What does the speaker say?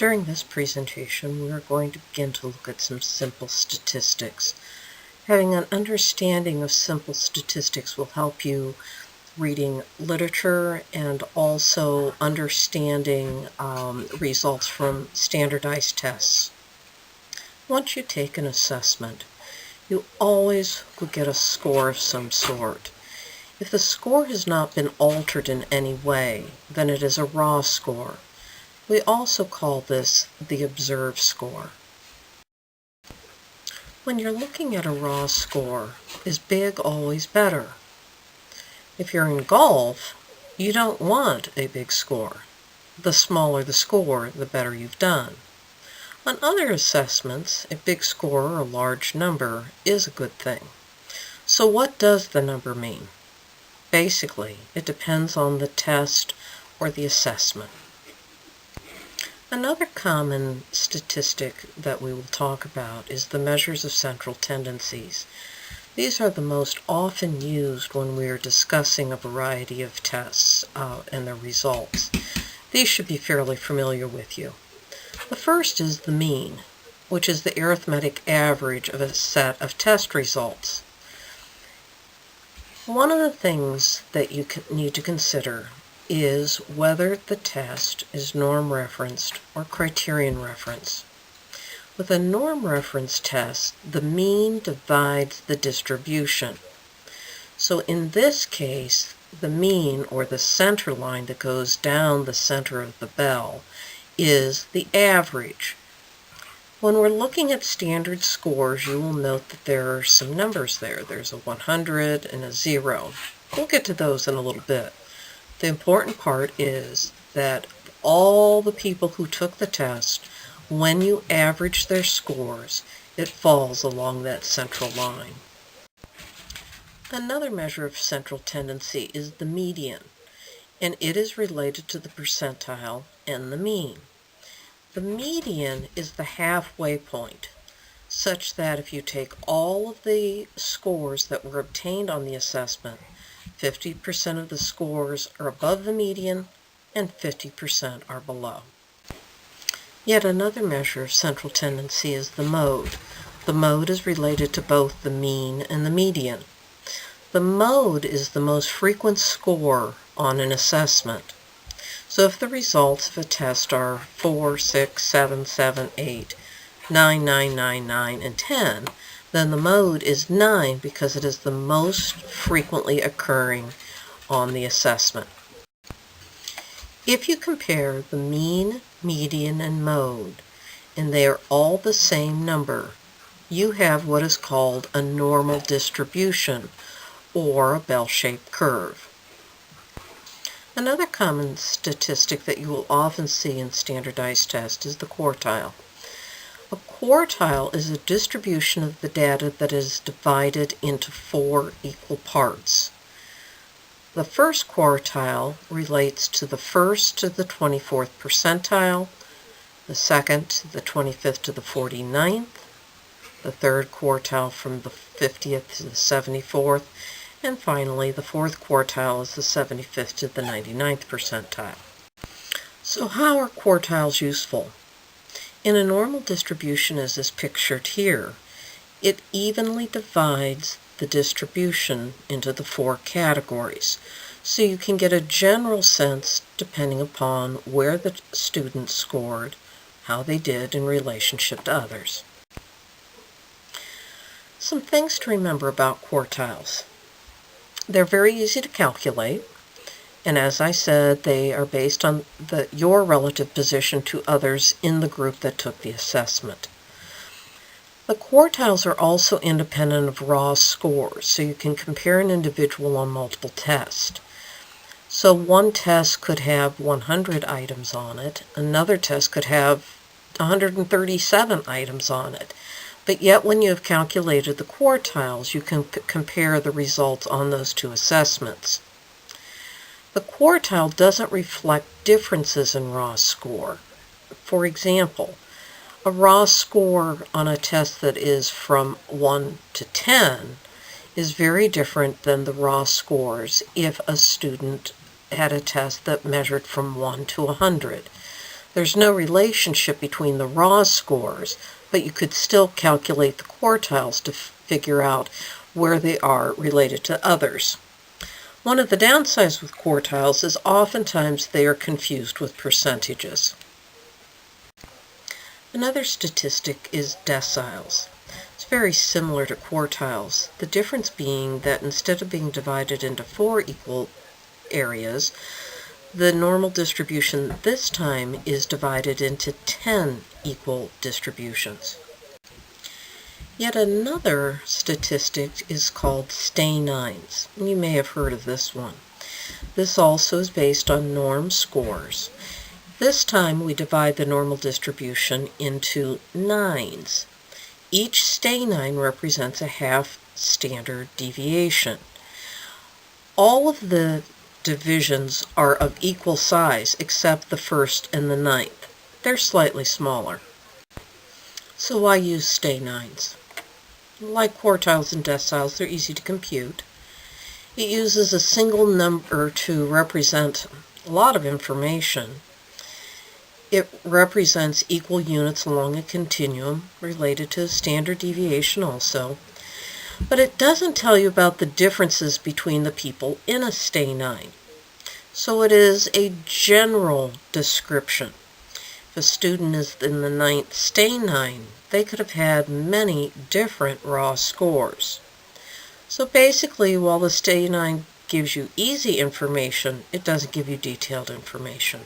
During this presentation, we are going to begin to look at some simple statistics. Having an understanding of simple statistics will help you reading literature and also understanding results from standardized tests. Once you take an assessment, you always will get a score of some sort. If the score has not been altered in any way, then it is a raw score. We also call this the observed score. When you're looking at a raw score, is big always better? If you're in golf, you don't want a big score. The smaller the score, the better you've done. On other assessments, a big score or a large number is a good thing. So what does the number mean? Basically, it depends on the test or the assessment. Another common statistic that we will talk about is the measures of central tendencies. These are the most often used when we are discussing a variety of tests and their results. These should be fairly familiar with you. The first is the mean, which is the arithmetic average of a set of test results. One of the things that you need to consider is whether the test is norm referenced or criterion referenced. With a norm reference test, the mean divides the distribution. So in this case, the mean, or the center line that goes down the center of the bell, is the average. When we're looking at standard scores, you will note that there are some numbers there. There's a 100 and a 0. We'll get to those in a little bit. The important part is that all the people who took the test, when you average their scores, it falls along that central line. Another measure of central tendency is the median, and it is related to the percentile and the mean. The median is the halfway point, such that if you take all of the scores that were obtained on the assessment, 50% of the scores are above the median and 50% are below. Yet another measure of central tendency is the mode. The mode is related to both the mean and the median. The mode is the most frequent score on an assessment. So if the results of a test are 4, 6, 7, 7, 8, 9, 9, 9, 9, and 10, then the mode is 9 because it is the most frequently occurring on the assessment. If you compare the mean, median, and mode, and they are all the same number, you have what is called a normal distribution, or a bell-shaped curve. Another common statistic that you will often see in standardized tests is the quartile. A quartile is a distribution of the data that is divided into 4 equal parts. The first quartile relates to the 1st to the 24th percentile, the 2nd to the 25th to the 49th, the 3rd quartile from the 50th to the 74th, and finally the 4th quartile is the 75th to the 99th percentile. So how are quartiles useful? In a normal distribution as is pictured here, it evenly divides the distribution into the 4 categories, so you can get a general sense depending upon where the student scored, how they did in relationship to others. Some things to remember about quartiles. They're very easy to calculate, and as I said, they are based on your relative position to others in the group that took the assessment. The quartiles are also independent of raw scores, so you can compare an individual on multiple tests. So one test could have 100 items on it, another test could have 137 items on it. But yet when you have calculated the quartiles, you can compare the results on those 2 assessments. The quartile doesn't reflect differences in raw score. For example, a raw score on a test that is from 1 to 10 is very different than the raw scores if a student had a test that measured from 1 to 100. There's no relationship between the raw scores, but you could still calculate the quartiles to figure out where they are related to others. One of the downsides with quartiles is oftentimes they are confused with percentages. Another statistic is deciles. It's very similar to quartiles, the difference being that instead of being divided into 4 equal areas, the normal distribution this time is divided into 10 equal distributions. Yet another statistic is called stay-nines. You may have heard of this one. This also is based on norm scores. This time we divide the normal distribution into nines. Each stay-nine represents a half standard deviation. All of the divisions are of equal size except the first and the ninth. They're slightly smaller. So why use stay-nines? Like quartiles and deciles, they're easy to compute. It uses a single number to represent a lot of information. It represents equal units along a continuum related to standard deviation also. But it doesn't tell you about the differences between the people in a stay-nine. So it is a general description. If a student is in the 9th stay-nine, they could have had many different raw scores. So basically, while the stay-nine gives you easy information, it doesn't give you detailed information.